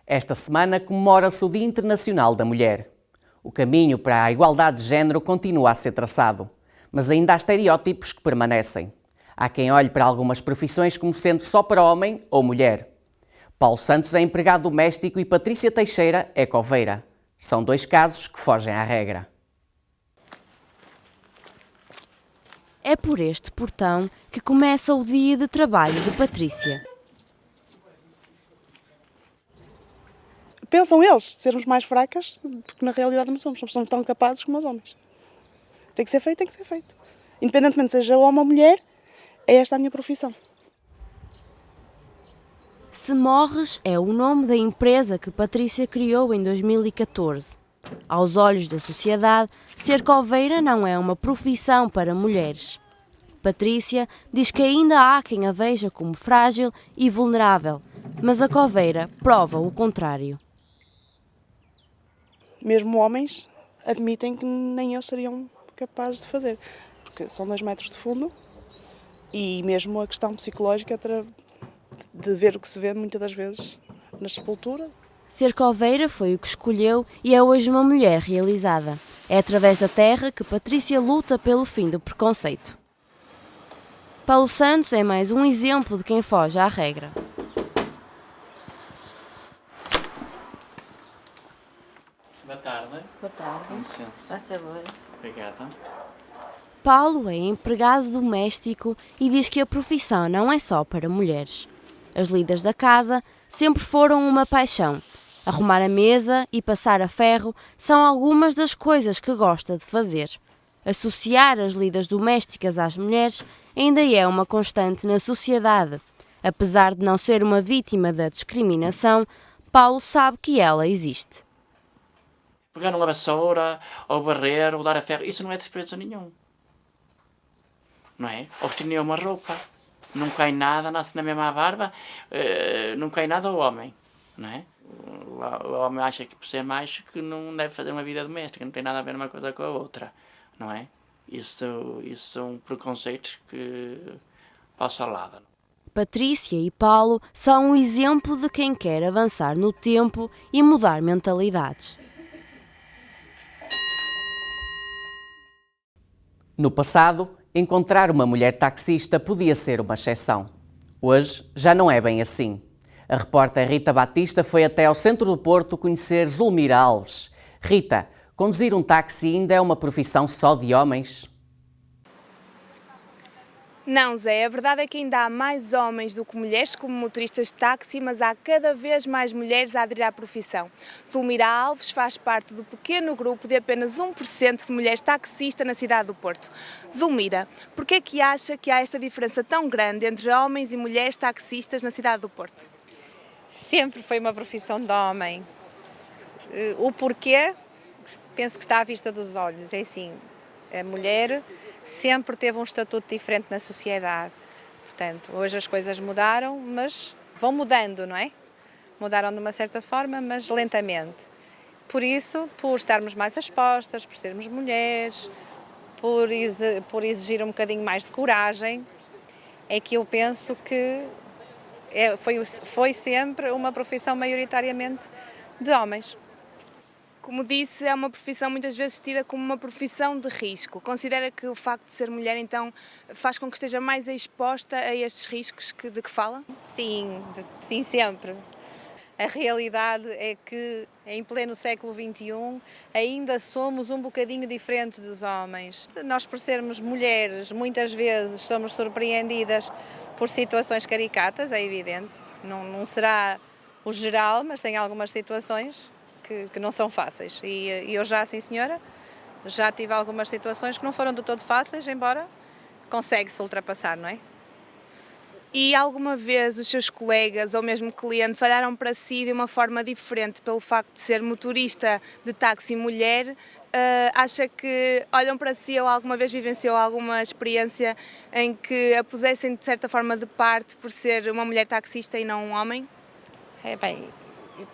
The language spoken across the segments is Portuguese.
Esta semana comemora-se o Dia Internacional da Mulher. O caminho para a igualdade de género continua a ser traçado, mas ainda há estereótipos que permanecem. Há quem olhe para algumas profissões como sendo só para homem ou mulher. Paulo Santos é empregado doméstico e Patrícia Teixeira é coveira. São dois casos que fogem à regra. É por este portão que começa o dia de trabalho de Patrícia. Pensam eles sermos mais fracas, porque na realidade não somos tão capazes como os homens. Tem que ser feito, tem que ser feito. Independentemente seja homem ou mulher, é esta a minha profissão. Se Morres é o nome da empresa que Patrícia criou em 2014. Aos olhos da sociedade, ser coveira não é uma profissão para mulheres. Patrícia diz que ainda há quem a veja como frágil e vulnerável, mas a coveira prova o contrário. Mesmo homens admitem que nem eles seriam capazes de fazer, porque são 2 metros de fundo e mesmo a questão psicológica de ver o que se vê muitas das vezes na sepultura. Ser coveira foi o que escolheu e é hoje uma mulher realizada. É através da terra que Patrícia luta pelo fim do preconceito. Paulo Santos é mais um exemplo de quem foge à regra. Boa tarde. Boa tarde. Com licença. Faz favor. Obrigada. Paulo é empregado doméstico e diz que a profissão não é só para mulheres. As lidas da casa sempre foram uma paixão. Arrumar a mesa e passar a ferro são algumas das coisas que gosta de fazer. Associar as lidas domésticas às mulheres ainda é uma constante na sociedade. Apesar de não ser uma vítima da discriminação, Paulo sabe que ela existe. Pegar numa vassoura, ou varrer, ou dar a ferro, isso não é desprezo nenhum. Não é? Ou vestir uma roupa. Não cai nada, nasce na mesma barba, não cai nada ao homem. Não é? O homem acha que por ser macho que não deve fazer uma vida doméstica, não tem nada a ver uma coisa com a outra. Não é? Isso são preconceitos que passam ao lado. Patrícia e Paulo são um exemplo de quem quer avançar no tempo e mudar mentalidades. No passado, encontrar uma mulher taxista podia ser uma exceção. Hoje já não é bem assim. A repórter Rita Batista foi até ao centro do Porto conhecer Zulmira Alves. Rita, conduzir um táxi ainda é uma profissão só de homens? Não, Zé, a verdade é que ainda há mais homens do que mulheres como motoristas de táxi, mas há cada vez mais mulheres a aderir à profissão. Zulmira Alves faz parte do pequeno grupo de apenas 1% de mulheres taxistas na cidade do Porto. Zulmira, por que é que acha que há esta diferença tão grande entre homens e mulheres taxistas na cidade do Porto? Sempre foi uma profissão de homem. O porquê, penso que está à vista dos olhos. É assim, a mulher sempre teve um estatuto diferente na sociedade. Portanto, hoje as coisas mudaram, mas vão mudando, não é? Mudaram de uma certa forma, mas lentamente. Por isso, por estarmos mais expostas, por sermos mulheres, por exigir um bocadinho mais de coragem, é que eu penso que foi sempre uma profissão maioritariamente de homens. Como disse, é uma profissão muitas vezes tida como uma profissão de risco. Considera que o facto de ser mulher, então, faz com que esteja mais exposta a estes riscos de que fala? Sim, sim, sempre. A realidade é que, em pleno século XXI, ainda somos um bocadinho diferente dos homens. Nós, por sermos mulheres, muitas vezes somos surpreendidas por situações caricatas, é evidente. Não será o geral, mas tem algumas situações que não são fáceis. E eu já, sim senhora, já tive algumas situações que não foram de todo fáceis, embora consegue-se ultrapassar, não é? E alguma vez os seus colegas ou mesmo clientes olharam para si de uma forma diferente pelo facto de ser motorista de táxi mulher? Acha que olham para si ou alguma vez vivenciou alguma experiência em que a pusessem de certa forma de parte por ser uma mulher taxista e não um homem? Bem,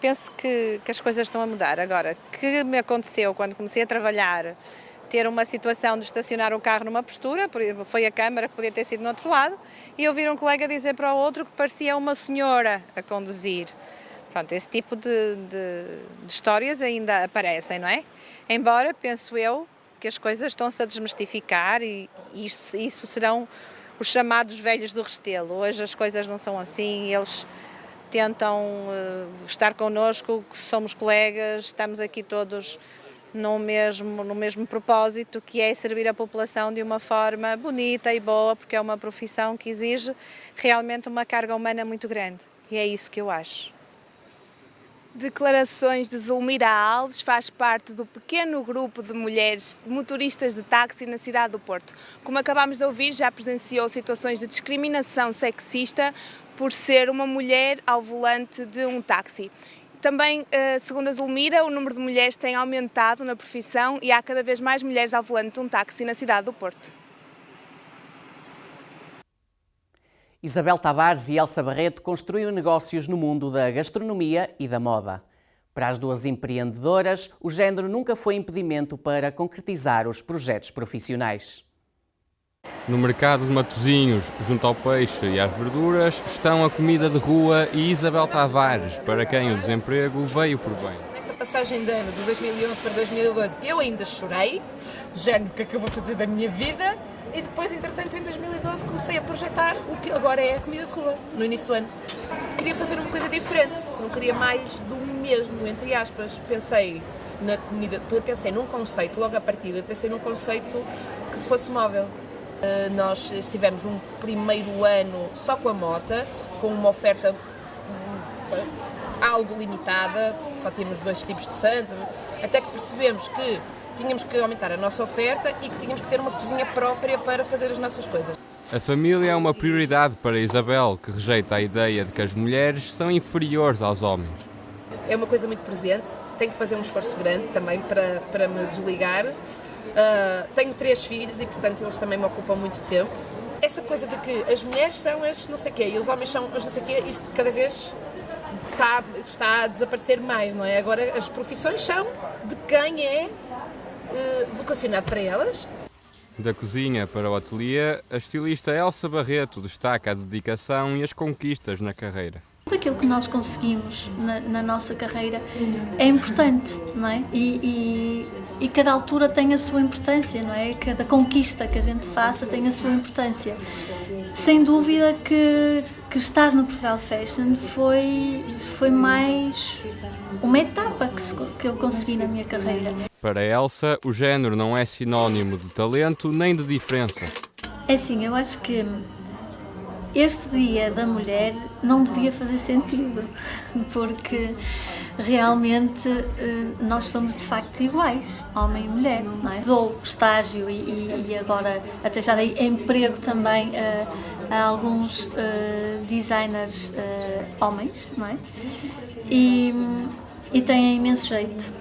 penso que as coisas estão a mudar. Agora, que me aconteceu quando comecei a trabalhar, ter uma situação de estacionar o carro numa postura, foi a câmara que podia ter sido no outro lado, e ouvir um colega dizer para o outro que parecia uma senhora a conduzir. Pronto, esse tipo de histórias ainda aparecem, não é? Embora, penso eu, que as coisas estão-se a desmistificar e isso serão os chamados velhos do Restelo. Hoje as coisas não são assim, eles tentam estar connosco, somos colegas, estamos aqui todos no mesmo propósito, que é servir a população de uma forma bonita e boa, porque é uma profissão que exige realmente uma carga humana muito grande. E é isso que eu acho. Declarações de Zulmira Alves, faz parte do pequeno grupo de mulheres motoristas de táxi na cidade do Porto. Como acabámos de ouvir, já presenciou situações de discriminação sexista por ser uma mulher ao volante de um táxi. Também, segundo a Zulmira, o número de mulheres tem aumentado na profissão e há cada vez mais mulheres ao volante de um táxi na cidade do Porto. Isabel Tavares e Elsa Barreto construíram negócios no mundo da gastronomia e da moda. Para as duas empreendedoras, o género nunca foi impedimento para concretizar os projetos profissionais. No mercado de Matosinhos, junto ao peixe e às verduras, estão a comida de rua e Isabel Tavares, para quem o desemprego veio por bem. Nessa passagem de ano de 2011 para 2012, eu ainda chorei, do género que acabou a fazer da minha vida, e depois, entretanto, em 2012 comecei a projetar o que agora é a comida de rua, no início do ano. Queria fazer uma coisa diferente, não queria mais do mesmo, entre aspas. Pensei na comida, pensei num conceito, logo à partida, pensei num conceito que fosse móvel. Nós estivemos um primeiro ano só com a mota, com uma oferta algo limitada, só tínhamos 2 tipos de sandes, até que percebemos que tínhamos que aumentar a nossa oferta e que tínhamos que ter uma cozinha própria para fazer as nossas coisas. A família é uma prioridade para Isabel, que rejeita a ideia de que as mulheres são inferiores aos homens. É uma coisa muito presente, tenho que fazer um esforço grande também para me desligar. Tenho 3 filhos e, portanto, eles também me ocupam muito tempo. Essa coisa de que as mulheres são as não sei o quê e os homens são as não sei o quê, isso cada vez está a desaparecer mais, não é? Agora as profissões são de quem é vocacionado para elas. Da cozinha para o ateliê, a estilista Elsa Barreto destaca a dedicação e as conquistas na carreira. Tudo aquilo que nós conseguimos na nossa carreira é importante, não é? E cada altura tem a sua importância, não é? Cada conquista que a gente faça tem a sua importância. Sem dúvida que estar no Portugal Fashion foi mais uma etapa que eu consegui na minha carreira. Para Elsa, o género não é sinónimo de talento nem de diferença. É assim, eu acho que este Dia da Mulher não devia fazer sentido, porque realmente nós somos de facto iguais, homem e mulher, não é? Dou estágio e agora até já dei emprego também a alguns designers homens, não é? E têm imenso jeito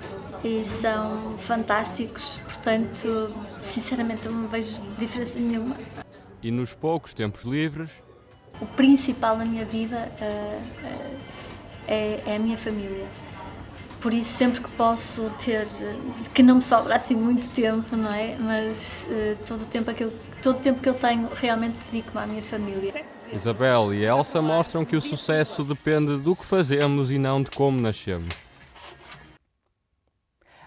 e são fantásticos, portanto, sinceramente eu não vejo diferença nenhuma. E nos poucos tempos livres? O principal na minha vida é a minha família. Por isso, sempre que posso ter, que não me sobra assim muito tempo, não é? Mas todo o tempo que eu tenho, realmente dedico-me à minha família. Isabel e Elsa mostram que o sucesso depende do que fazemos e não de como nascemos.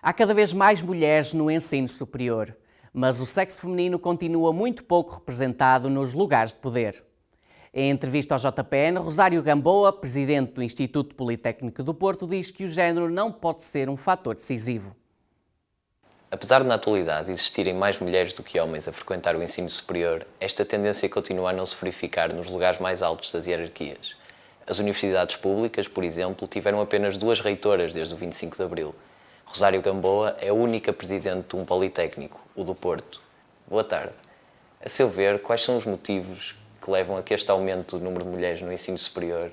Há cada vez mais mulheres no ensino superior, mas o sexo feminino continua muito pouco representado nos lugares de poder. Em entrevista ao JPN, Rosário Gamboa, presidente do Instituto Politécnico do Porto, diz que o género não pode ser um fator decisivo. Apesar de, na atualidade, existirem mais mulheres do que homens a frequentar o ensino superior, esta tendência continua a não se verificar nos lugares mais altos das hierarquias. As universidades públicas, por exemplo, tiveram apenas 2 reitoras desde o 25 de Abril. Rosário Gamboa é a única presidente de um politécnico, o do Porto. Boa tarde. A seu ver, quais são os motivos que levam a que este aumento do número de mulheres no ensino superior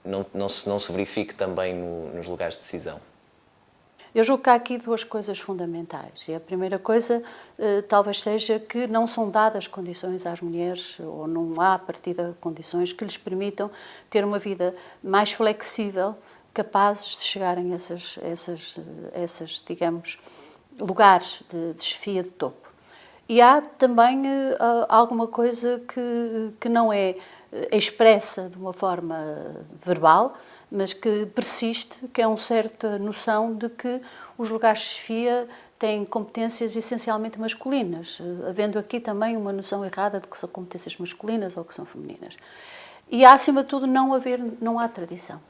não se verifique também nos lugares de decisão? Eu julgo que há aqui 2 coisas fundamentais. E a primeira coisa talvez seja que não são dadas condições às mulheres, ou não há a partir de condições que lhes permitam ter uma vida mais flexível, capazes de chegarem a esses, digamos, lugares de chefia de topo. E há também alguma coisa que não é expressa de uma forma verbal, mas que persiste, que é uma certa noção de que os lugares de chefia têm competências essencialmente masculinas, havendo aqui também uma noção errada de que são competências masculinas ou que são femininas. E há, acima de tudo, não há tradição.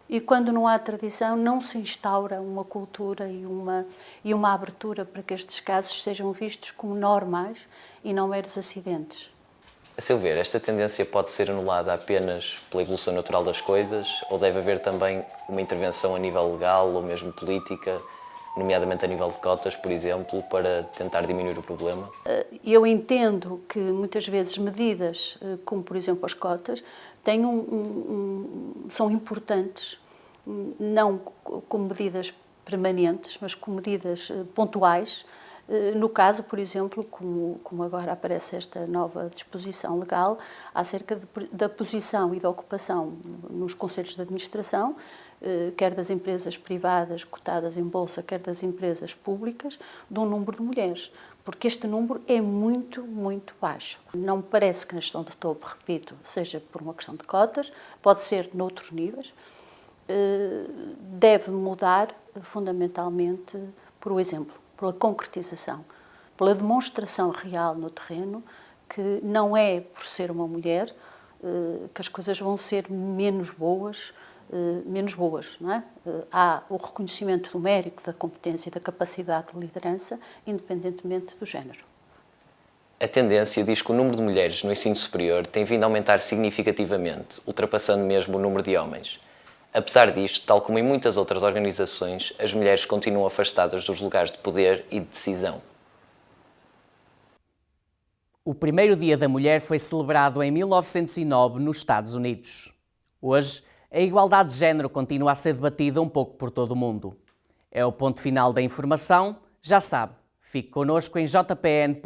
E quando não há tradição, não se instaura uma cultura e uma abertura para que estes casos sejam vistos como normais e não meros acidentes. A seu ver, esta tendência pode ser anulada apenas pela evolução natural das coisas ou deve haver também uma intervenção a nível legal ou mesmo política, nomeadamente a nível de cotas, por exemplo, para tentar diminuir o problema? Eu entendo que muitas vezes medidas, como por exemplo as cotas, são importantes, não como medidas permanentes, mas como medidas pontuais. No caso, por exemplo, como agora aparece esta nova disposição legal, acerca da posição e da ocupação nos conselhos de administração, quer das empresas privadas cotadas em bolsa, quer das empresas públicas, de um número de mulheres, porque este número é muito, muito baixo. Não me parece que na gestão de topo, repito, seja por uma questão de cotas, pode ser noutros níveis, deve mudar fundamentalmente por exemplo, pela concretização, pela demonstração real no terreno, que não é por ser uma mulher que as coisas vão ser menos boas, não é? Há o reconhecimento do mérito, da competência e da capacidade de liderança, independentemente do género. A tendência diz que o número de mulheres no ensino superior tem vindo a aumentar significativamente, ultrapassando mesmo o número de homens. Apesar disto, tal como em muitas outras organizações, as mulheres continuam afastadas dos lugares de poder e de decisão. O primeiro Dia da Mulher foi celebrado em 1909 nos Estados Unidos. Hoje, a igualdade de género continua a ser debatida um pouco por todo o mundo. É o ponto final da informação. Já sabe, fique connosco em jpn.up.pt.